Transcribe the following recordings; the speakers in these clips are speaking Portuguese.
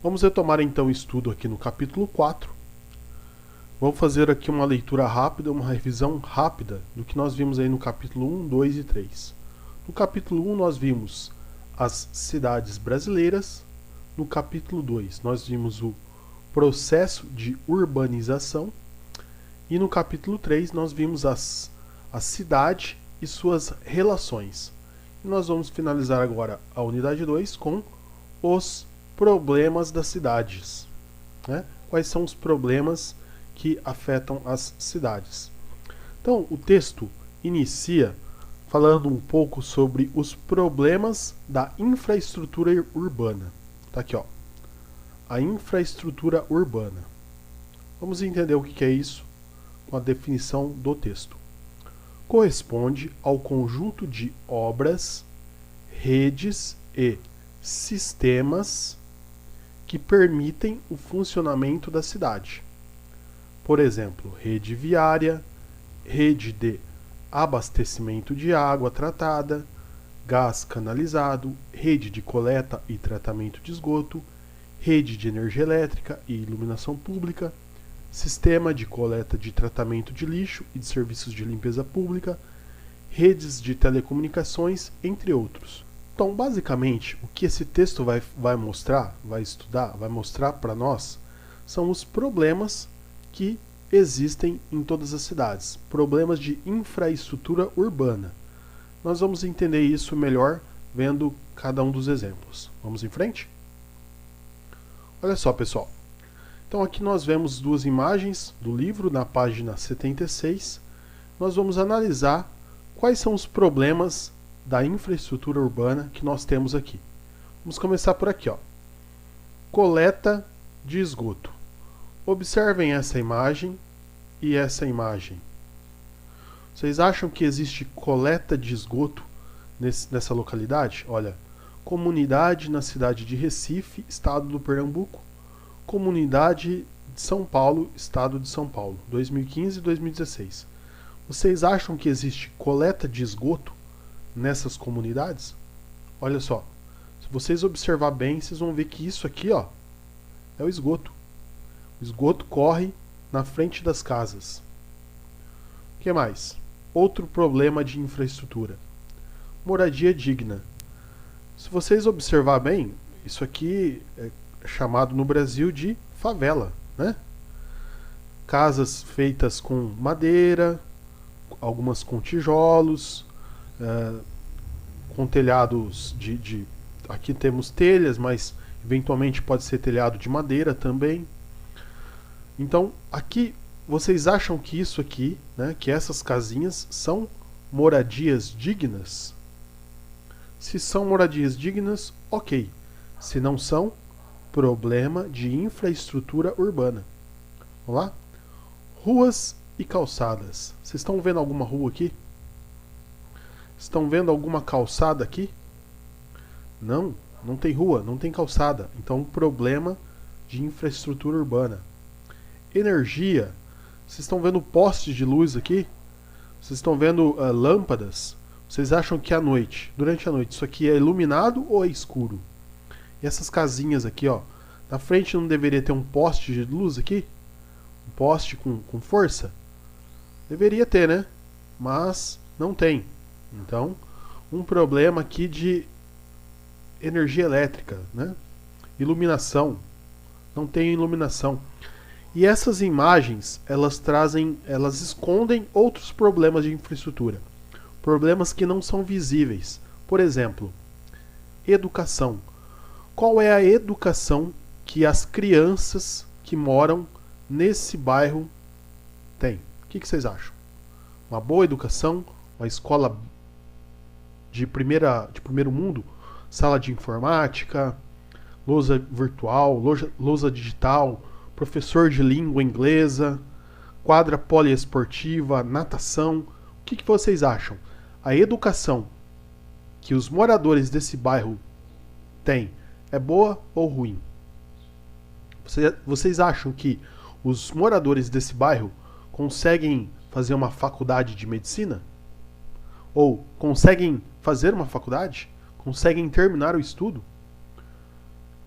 Vamos retomar então o estudo aqui no capítulo 4. Vamos fazer aqui uma leitura rápida, uma revisão rápida do que nós vimos aí no capítulo 1, 2 e 3. No capítulo 1 nós vimos as cidades brasileiras. No capítulo 2 nós vimos o processo de urbanização. E no capítulo 3 nós vimos a cidade e suas relações. E nós vamos finalizar agora a unidade 2 com os problemas das cidades, né? Quais são os problemas que afetam as cidades? Então, o texto inicia falando um pouco sobre os problemas da infraestrutura urbana. Tá aqui, ó. A infraestrutura urbana. Vamos entender o que é isso com a definição do texto. Corresponde ao conjunto de obras, redes e sistemas que permitem o funcionamento da cidade. Por exemplo, rede viária, rede de abastecimento de água tratada, gás canalizado, rede de coleta e tratamento de esgoto, rede de energia elétrica e iluminação pública, sistema de coleta de tratamento de lixo e de serviços de limpeza pública, redes de telecomunicações, entre outros. Então, basicamente, o que esse texto vai mostrar, vai estudar, vai mostrar para nós, são os problemas que existem em todas as cidades. Problemas de infraestrutura urbana. Nós vamos entender isso melhor vendo cada um dos exemplos. Vamos em frente? Olha só, pessoal. Então aqui nós vemos duas imagens do livro na página 76. Nós vamos analisar quais são os problemas da infraestrutura urbana que nós temos aqui. Vamos começar por aqui, ó. Coleta de esgoto. Observem essa imagem e essa imagem. Vocês acham que existe coleta de esgoto nessa localidade? Olha, comunidade na cidade de Recife, estado do Pernambuco. Comunidade de São Paulo, estado de São Paulo, 2015 e 2016. Vocês acham que existe coleta de esgoto nessas comunidades? Olha só, se vocês observar bem, vocês vão ver que isso aqui, ó, é o esgoto. O esgoto corre na frente das casas. O que mais? Outro problema de infraestrutura. Moradia digna. Se vocês observar bem, isso aqui é chamado no Brasil de favela, né? Casas feitas com madeira, algumas com tijolos, com telhados aqui temos telhas, mas eventualmente pode ser telhado de madeira também. Então, aqui, vocês acham que isso aqui, né, que essas casinhas são moradias dignas? Se são moradias dignas, ok. Se não são, problema de infraestrutura urbana. Vamos lá? Ruas e calçadas. Vocês estão vendo alguma rua aqui? Estão vendo alguma calçada aqui? Não, não tem rua, não tem calçada. Então, problema de infraestrutura urbana. Energia. Vocês estão vendo postes de luz aqui? Vocês estão vendo lâmpadas? Vocês acham que à noite, durante a noite, isso aqui é iluminado ou é escuro? E essas casinhas aqui, ó, na frente não deveria ter um poste de luz aqui? Um poste com força? Deveria ter, né? Mas não tem. Então, um problema aqui de energia elétrica, né? Iluminação. Não tem iluminação. E essas imagens, elas escondem outros problemas de infraestrutura. Problemas que não são visíveis. Por exemplo, educação. Qual é a educação que as crianças que moram nesse bairro têm? O que vocês acham? Uma boa educação? Uma escola de primeiro mundo? Sala de informática? Lousa virtual? Lousa digital? Professor de língua inglesa? Quadra poliesportiva? Natação? O que vocês acham? A educação que os moradores desse bairro têm é boa ou ruim? Vocês acham que os moradores desse bairro conseguem fazer uma faculdade de medicina? Ou conseguem fazer uma faculdade? Conseguem terminar o estudo?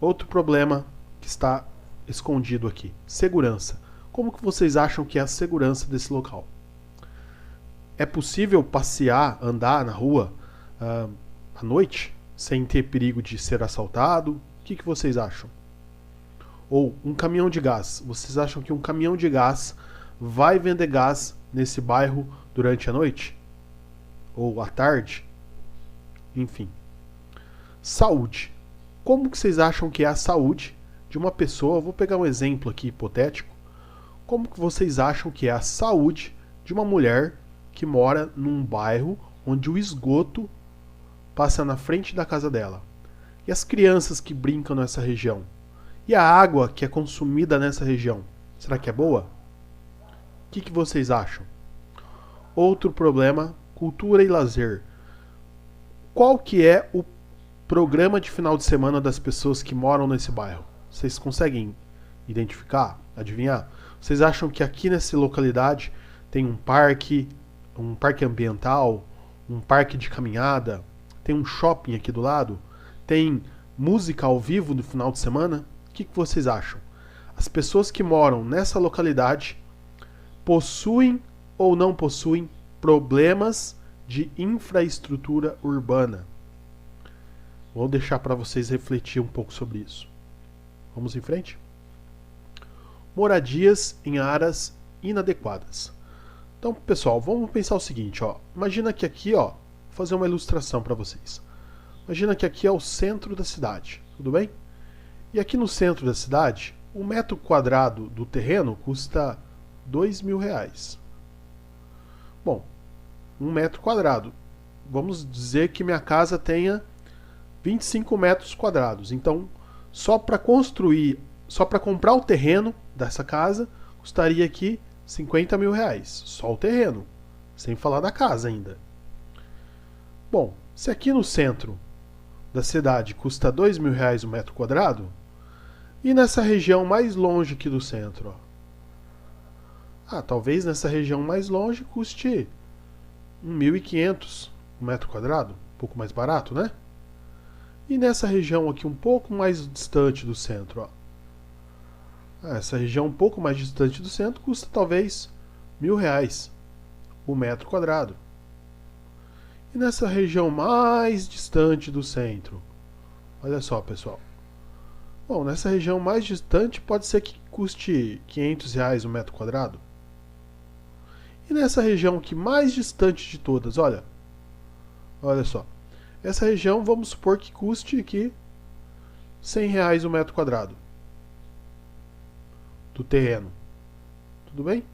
Outro problema que está escondido aqui. Segurança. Como que vocês acham que é a segurança desse local? É possível passear, andar na rua à noite, sem ter perigo de ser assaltado? O que vocês acham? Ou um caminhão de gás. Vocês acham que um caminhão de gás vai vender gás nesse bairro durante a noite? Ou à tarde? Enfim. Saúde. Como que vocês acham que é a saúde de uma pessoa? Vou pegar um exemplo aqui hipotético. Como que vocês acham que é a saúde de uma mulher que mora num bairro onde o esgoto passa na frente da casa dela? E as crianças que brincam nessa região? E a água que é consumida nessa região? Será que é boa? O que vocês acham? Outro problema, cultura e lazer. Qual que é o programa de final de semana das pessoas que moram nesse bairro? Vocês conseguem identificar, adivinhar? Vocês acham que aqui nessa localidade tem um parque ambiental, um parque de caminhada, tem um shopping aqui do lado, tem música ao vivo no final de semana? O que vocês acham? As pessoas que moram nessa localidade possuem ou não possuem problemas de infraestrutura urbana? Vou deixar para vocês refletir um pouco sobre isso. Vamos em frente? Moradias em áreas inadequadas. Então, pessoal, vamos pensar o seguinte, ó. Imagina que aqui, ó, vou fazer uma ilustração para vocês. Imagina que aqui é o centro da cidade, tudo bem? E aqui no centro da cidade, um metro quadrado do terreno custa R$2.000. Bom, um metro quadrado. Vamos dizer que minha casa tenha 25 metros quadrados. Então, só para comprar o terreno dessa casa, custaria aqui R$50.000. Só o terreno, sem falar da casa ainda. Bom, se aqui no centro da cidade custa R$2.000 o metro quadrado, e nessa região mais longe aqui do centro, ó, talvez nessa região mais longe custe R$1.500 o metro quadrado, um pouco mais barato, né? E nessa região aqui um pouco mais distante do centro, ó, essa região um pouco mais distante do centro custa talvez R$1.000 o metro quadrado. E nessa região mais distante do centro, olha só, pessoal. Bom, nessa região mais distante pode ser que custe R$500 o metro quadrado. E nessa região aqui mais distante de todas, olha só. Essa região vamos supor que custe aqui R$100 o metro quadrado do terreno. Tudo bem?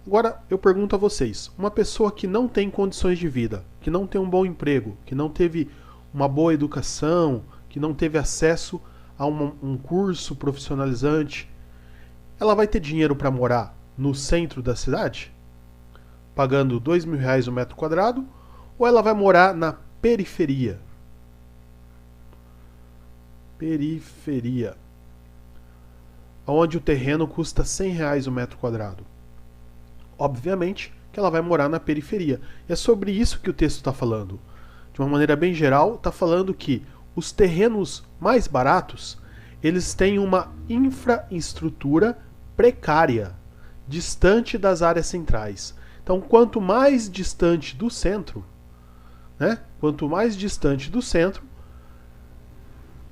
Agora eu pergunto a vocês, uma pessoa que não tem condições de vida, que não tem um bom emprego, que não teve uma boa educação, que não teve acesso a um curso profissionalizante, ela vai ter dinheiro para morar no centro da cidade, pagando R$2.000 o metro quadrado, ou ela vai morar na periferia? Periferia. Onde o terreno custa R$100 o metro quadrado. Obviamente que ela vai morar na periferia. E é sobre isso que o texto está falando. De uma maneira bem geral, está falando que os terrenos mais baratos, eles têm uma infraestrutura precária, distante das áreas centrais. Então, quanto mais distante do centro, né? Quanto mais distante do centro,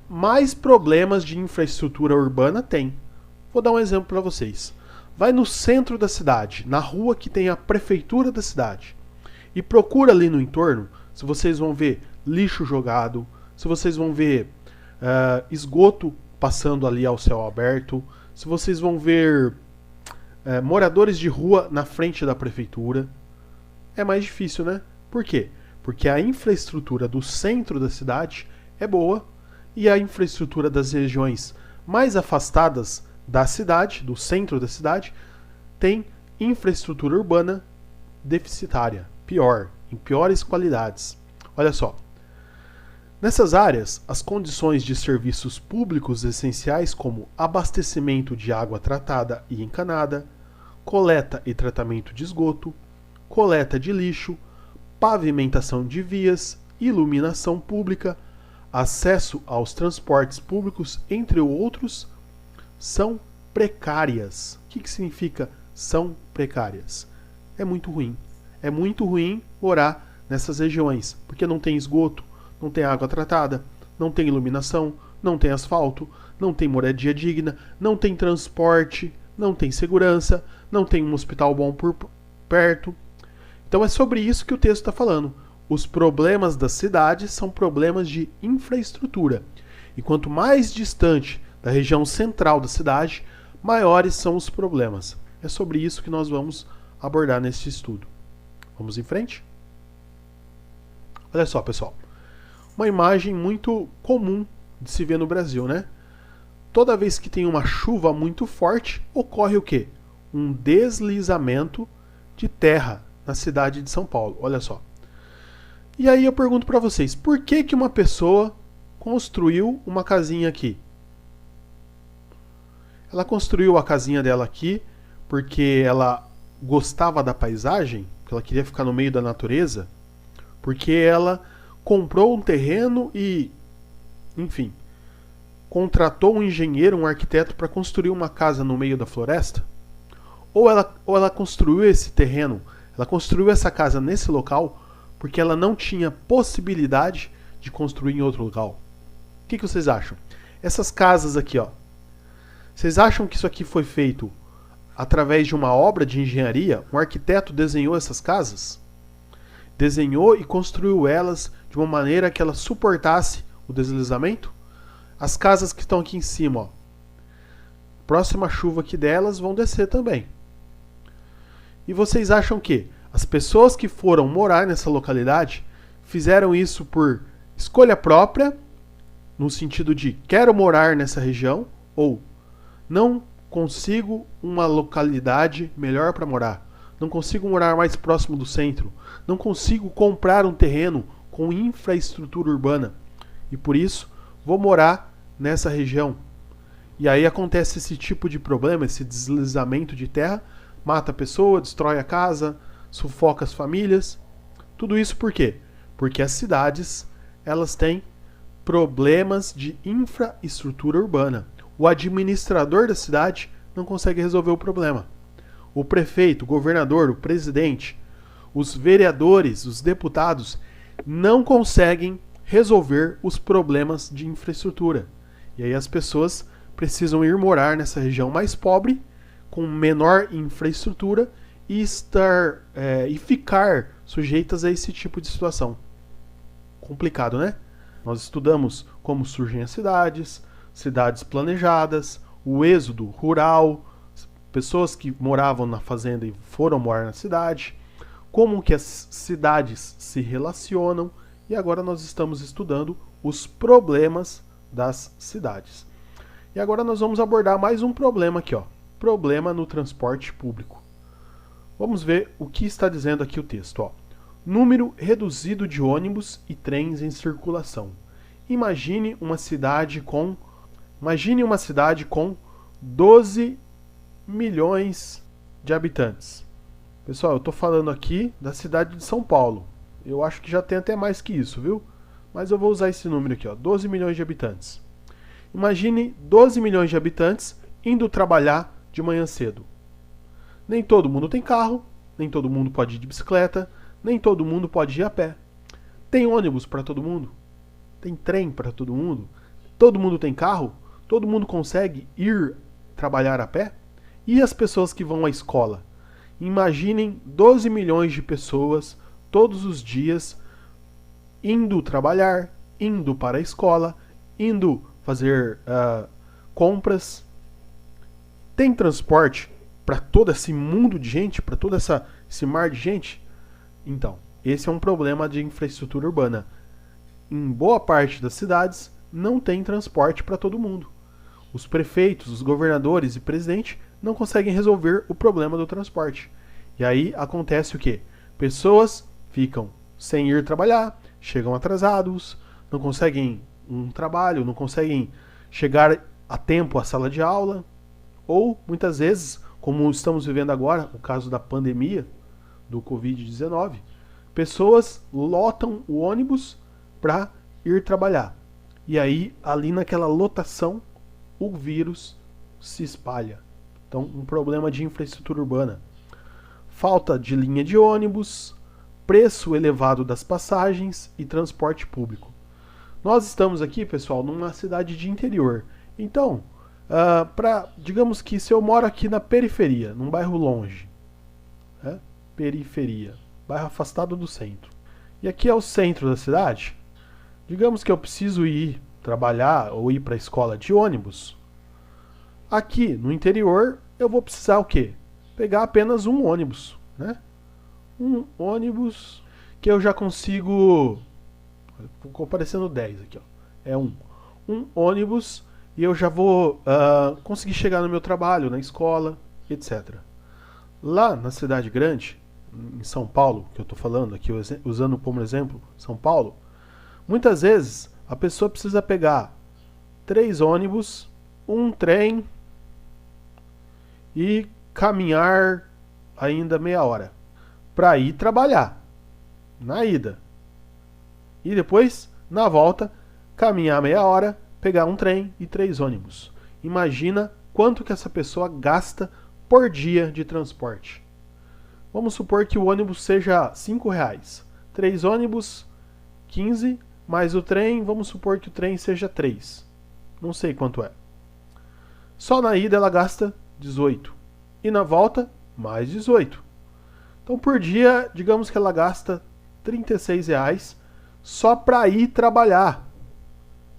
mais problemas de infraestrutura urbana tem. Vou dar um exemplo para vocês. Vai no centro da cidade, na rua que tem a prefeitura da cidade, e procura ali no entorno, se vocês vão ver lixo jogado, se vocês vão ver esgoto passando ali ao céu aberto, se vocês vão ver moradores de rua na frente da prefeitura. É mais difícil, né? Por quê? Porque a infraestrutura do centro da cidade é boa e a infraestrutura das regiões mais afastadas da cidade, do centro da cidade, tem infraestrutura urbana deficitária, pior, em piores qualidades. Olha só. Nessas áreas, as condições de serviços públicos essenciais como abastecimento de água tratada e encanada, coleta e tratamento de esgoto, coleta de lixo, pavimentação de vias, iluminação pública, acesso aos transportes públicos, entre outros, são precárias. O que significa são precárias? É muito ruim. É muito ruim morar nessas regiões, porque não tem esgoto, não tem água tratada, não tem iluminação, não tem asfalto, não tem moradia digna, não tem transporte, não tem segurança, não tem um hospital bom por perto. Então é sobre isso que o texto está falando. Os problemas das cidades são problemas de infraestrutura. E quanto mais distante da região central da cidade, maiores são os problemas. É sobre isso que nós vamos abordar neste estudo. Vamos em frente? Olha só, pessoal. Uma imagem muito comum de se ver no Brasil, né? Toda vez que tem uma chuva muito forte, ocorre o quê? Um deslizamento de terra na cidade de São Paulo. Olha só. E aí eu pergunto para vocês, por que uma pessoa construiu uma casinha aqui? Ela construiu a casinha dela aqui porque ela gostava da paisagem, porque ela queria ficar no meio da natureza, porque ela comprou um terreno e, enfim, contratou um engenheiro, um arquiteto para construir uma casa no meio da floresta? Ou ela construiu esse terreno, ela construiu essa casa nesse local porque ela não tinha possibilidade de construir em outro local? O que vocês acham? Essas casas aqui, ó. Vocês acham que isso aqui foi feito através de uma obra de engenharia? Um arquiteto desenhou essas casas? Desenhou e construiu elas de uma maneira que ela suportasse o deslizamento? As casas que estão aqui em cima, ó. Próxima chuva aqui delas vão descer também. E vocês acham que as pessoas que foram morar nessa localidade fizeram isso por escolha própria, no sentido de quero morar nessa região, ou não consigo uma localidade melhor para morar, não consigo morar mais próximo do centro, não consigo comprar um terreno com infraestrutura urbana e por isso vou morar nessa região? E aí acontece esse tipo de problema, esse deslizamento de terra, mata a pessoa, destrói a casa, sufoca as famílias. Tudo isso por quê? Porque as cidades, elas têm problemas de infraestrutura urbana. O administrador da cidade não consegue resolver o problema. O prefeito, o governador, o presidente, os vereadores, os deputados não conseguem resolver os problemas de infraestrutura. E aí as pessoas precisam ir morar nessa região mais pobre, com menor infraestrutura e ficar sujeitas a esse tipo de situação. Complicado, né? Nós estudamos como surgem as cidades, cidades planejadas, o êxodo rural, pessoas que moravam na fazenda e foram morar na cidade, como que as cidades se relacionam, e agora nós estamos estudando os problemas das cidades. E agora nós vamos abordar mais um problema aqui, ó. Problema no transporte público. Vamos ver o que está dizendo aqui o texto, ó. Número reduzido de ônibus e trens em circulação. Imagine uma cidade com 12 milhões de habitantes. Pessoal, eu estou falando aqui da cidade de São Paulo. Eu acho que já tem até mais que isso, viu? Mas eu vou usar esse número aqui, ó, 12 milhões de habitantes. Imagine 12 milhões de habitantes indo trabalhar de manhã cedo. Nem todo mundo tem carro, nem todo mundo pode ir de bicicleta, nem todo mundo pode ir a pé. Tem ônibus para todo mundo? Tem trem para todo mundo? Todo mundo tem carro? Todo mundo consegue ir trabalhar a pé? E as pessoas que vão à escola? Imaginem 12 milhões de pessoas todos os dias indo trabalhar, indo para a escola, indo fazer compras. Tem transporte para todo esse mundo de gente, para todo esse mar de gente? Então, esse é um problema de infraestrutura urbana. Em boa parte das cidades, não tem transporte para todo mundo. Os prefeitos, os governadores e presidente não conseguem resolver o problema do transporte. E aí acontece o quê? Pessoas ficam sem ir trabalhar, chegam atrasados, não conseguem um trabalho, não conseguem chegar a tempo à sala de aula, ou muitas vezes, como estamos vivendo agora, o caso da pandemia do Covid-19, pessoas lotam o ônibus para ir trabalhar. e aí ali naquela lotação o vírus se espalha. Então, um problema de infraestrutura urbana. Falta de linha de ônibus, preço elevado das passagens e transporte público. Nós estamos aqui, pessoal, numa cidade de interior. Então, digamos que se eu moro aqui na periferia, num bairro longe, né? Periferia, bairro afastado do centro. E aqui é o centro da cidade. Digamos que eu preciso ir trabalhar ou ir para a escola de ônibus. Aqui no interior eu vou precisar o quê? Pegar apenas um ônibus, né? Um ônibus que eu já consigo... Ficou parecendo 10 aqui, ó. É um ônibus e eu já vou conseguir chegar no meu trabalho, na escola, etc. Lá na cidade grande, em São Paulo, que eu estou falando aqui, usando como exemplo São Paulo, muitas vezes a pessoa precisa pegar 3 ônibus, um trem e caminhar ainda meia hora para ir trabalhar na ida. E depois, na volta, caminhar meia hora, pegar um trem e 3 ônibus. Imagina quanto que essa pessoa gasta por dia de transporte. Vamos supor que o ônibus seja R$5. 3 ônibus, 15, mais o trem, vamos supor que o trem seja 3. Não sei quanto é. Só na ida ela gasta 18. E na volta, mais 18. Então por dia, digamos que ela gasta R$36 só para ir trabalhar.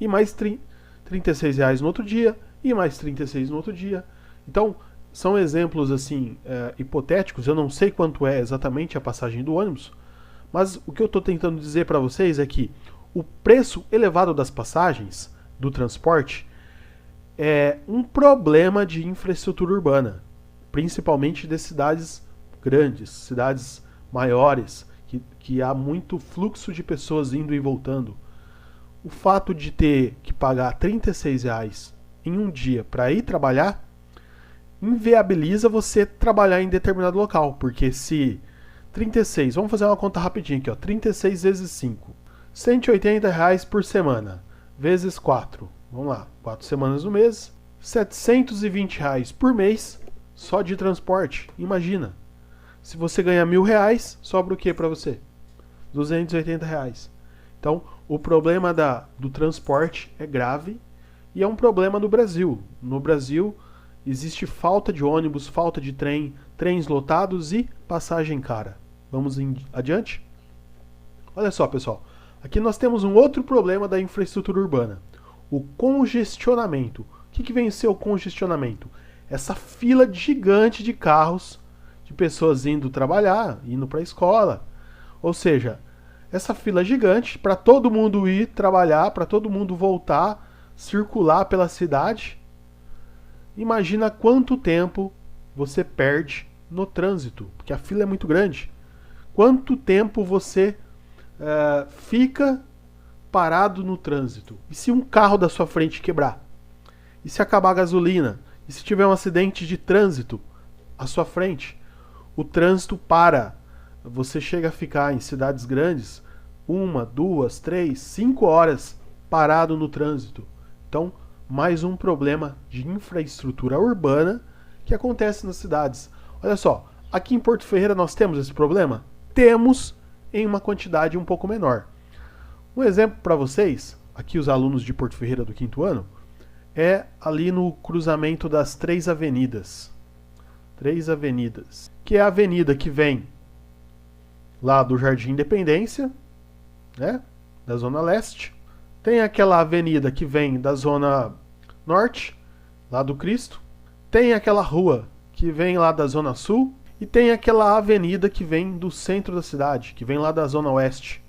E mais R$36 no outro dia, e mais 36 no outro dia. Então, são exemplos assim hipotéticos, eu não sei quanto é exatamente a passagem do ônibus, mas o que eu estou tentando dizer para vocês é que o preço elevado das passagens do transporte é um problema de infraestrutura urbana, principalmente de cidades grandes, cidades maiores, que há muito fluxo de pessoas indo e voltando. O fato de ter que pagar R$36 em um dia para ir trabalhar inviabiliza você trabalhar em determinado local, porque se 36, vamos fazer uma conta rapidinho aqui, ó, 36 vezes 5, R$180 por semana, vezes 4, vamos lá, 4 semanas no mês, R$720 por mês só de transporte. Imagina, se você ganhar R$1.000, sobra o que para você? R$280. Então, o problema do transporte é grave e é um problema no Brasil. No Brasil, existe falta de ônibus, falta de trem, trens lotados e passagem cara. Vamos adiante? Olha só, pessoal. Aqui nós temos um outro problema da infraestrutura urbana. O congestionamento. O que vem a ser o congestionamento? Essa fila gigante de carros, de pessoas indo trabalhar, indo para a escola. Ou seja, essa fila gigante para todo mundo ir trabalhar, para todo mundo voltar, circular pela cidade. Imagina quanto tempo você perde no trânsito, porque a fila é muito grande. Quanto tempo você fica parado no trânsito? E se um carro da sua frente quebrar? E se acabar a gasolina? E se tiver um acidente de trânsito à sua frente? O trânsito para. Você chega a ficar em cidades grandes 1, 2, 3, 5 horas parado no trânsito. Então, mais um problema de infraestrutura urbana que acontece nas cidades. Olha só, aqui em Porto Ferreira nós temos esse problema? Temos em uma quantidade um pouco menor. Um exemplo para vocês, aqui os alunos de Porto Ferreira do 5º ano, é ali no cruzamento das 3 avenidas. 3 avenidas. Que é a avenida que vem lá do Jardim Independência, né, da Zona Leste. Tem aquela avenida que vem da Zona Norte, lá do Cristo. Tem aquela rua que vem lá da Zona Sul. E tem aquela avenida que vem do centro da cidade, que vem lá da Zona Oeste.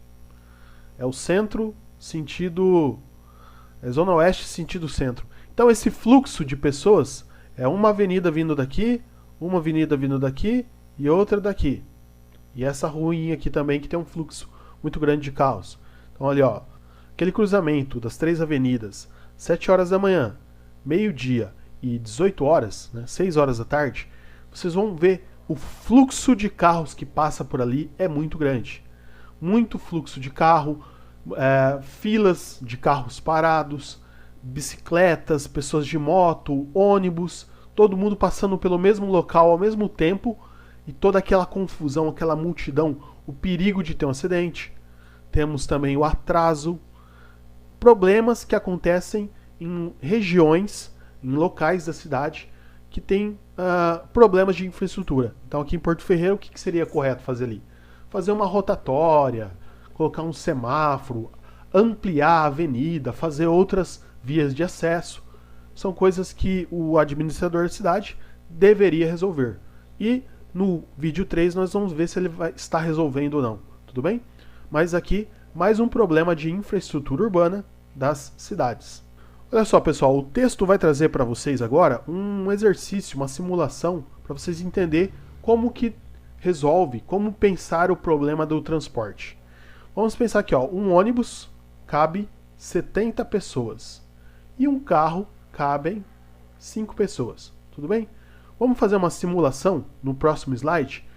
É o centro sentido... É Zona Oeste sentido centro. Então esse fluxo de pessoas é uma avenida vindo daqui, uma avenida vindo daqui e outra daqui. E essa ruinha aqui também que tem um fluxo muito grande de carros. Então olha, ó, aquele cruzamento das 3 avenidas, 7 horas da manhã, meio-dia e 18 horas, né, 6 horas da tarde, vocês vão ver o fluxo de carros que passa por ali é muito grande. Muito fluxo de carro, filas de carros parados, bicicletas, pessoas de moto, ônibus, todo mundo passando pelo mesmo local ao mesmo tempo e toda aquela confusão, aquela multidão, o perigo de ter um acidente. Temos também o atraso, problemas que acontecem em regiões, em locais da cidade que tem problemas de infraestrutura. Então aqui em Porto Ferreira, o que seria correto fazer ali? Fazer uma rotatória, colocar um semáforo, ampliar a avenida, fazer outras vias de acesso. São coisas que o administrador da cidade deveria resolver. E no vídeo 3 nós vamos ver se ele está resolvendo ou não. Tudo bem? Mas aqui, mais um problema de infraestrutura urbana das cidades. Olha só, pessoal, o texto vai trazer para vocês agora um exercício, uma simulação, para vocês entenderem como que resolve, como pensar o problema do transporte. Vamos pensar aqui, ó, um ônibus cabe 70 pessoas e um carro cabem 5 pessoas, tudo bem? Vamos fazer uma simulação no próximo slide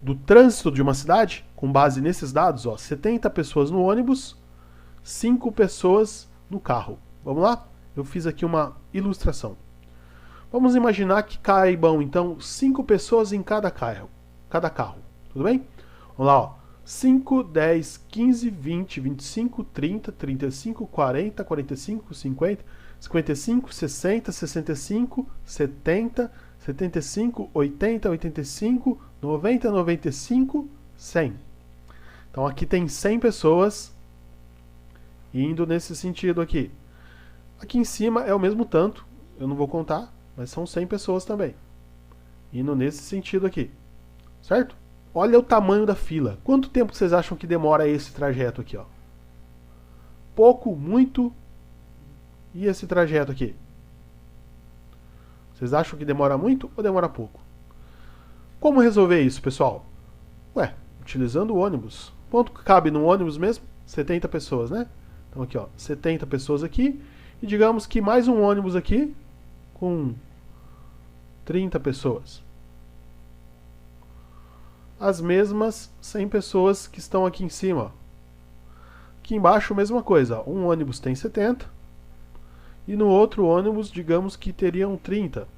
do trânsito de uma cidade, com base nesses dados, ó, 70 pessoas no ônibus, 5 pessoas no carro. Vamos lá? Eu fiz aqui uma ilustração. Vamos imaginar que caibam, então, 5 pessoas em cada carro. Tudo bem? Vamos lá, ó. 5, 10, 15, 20, 25, 30, 35, 40, 45, 50, 55, 60, 65, 70, 75, 80, 85, 90, 95, 100. Então aqui tem 100 pessoas indo nesse sentido aqui. Aqui em cima é o mesmo tanto, eu não vou contar, mas são 100 pessoas também. Indo nesse sentido aqui, certo? Olha o tamanho da fila. Quanto tempo vocês acham que demora esse trajeto aqui, ó? Pouco, muito? E esse trajeto aqui? Vocês acham que demora muito ou demora pouco? Como resolver isso, pessoal? Ué, utilizando o ônibus. Quanto cabe no ônibus mesmo? 70 pessoas, né? Então aqui, ó, 70 pessoas aqui. E digamos que mais um ônibus aqui com 30 pessoas. As mesmas 100 pessoas que estão aqui em cima. Aqui embaixo, mesma coisa. Um ônibus tem 70. E no outro ônibus, digamos que teriam 30.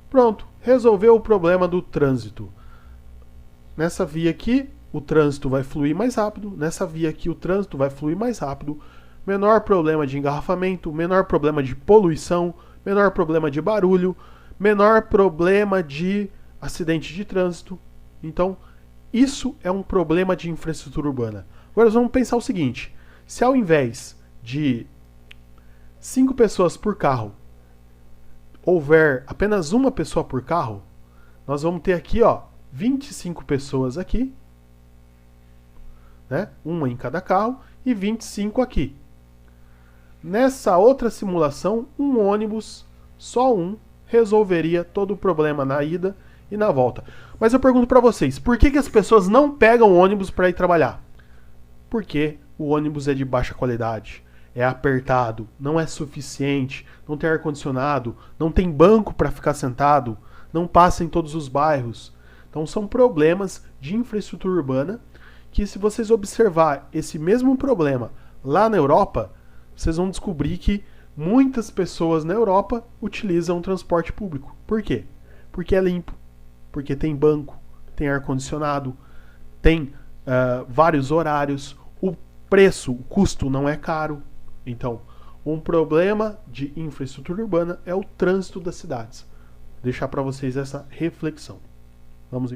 Pronto, resolveu o problema do trânsito. Nessa via aqui, o trânsito vai fluir mais rápido. Nessa via aqui, o trânsito vai fluir mais rápido. Menor problema de engarrafamento, menor problema de poluição, menor problema de barulho, menor problema de acidente de trânsito. Então, isso é um problema de infraestrutura urbana. Agora nós vamos pensar o seguinte: se ao invés de 5 pessoas por carro, houver apenas uma pessoa por carro, nós vamos ter aqui, ó, 25 pessoas aqui, né? Uma em cada carro e 25 aqui. Nessa outra simulação, um ônibus, só um, resolveria todo o problema na ida e na volta. Mas eu pergunto para vocês, por que as pessoas não pegam ônibus para ir trabalhar? Porque o ônibus é de baixa qualidade, é apertado, não é suficiente, não tem ar-condicionado, não tem banco para ficar sentado, não passa em todos os bairros. Então são problemas de infraestrutura urbana que, se vocês observar esse mesmo problema lá na Europa, vocês vão descobrir que muitas pessoas na Europa utilizam transporte público. Por quê? Porque é limpo, porque tem banco, tem ar-condicionado, tem vários horários, o preço, o custo não é caro. Então, um problema de infraestrutura urbana é o trânsito das cidades. Vou deixar para vocês essa reflexão. Vamos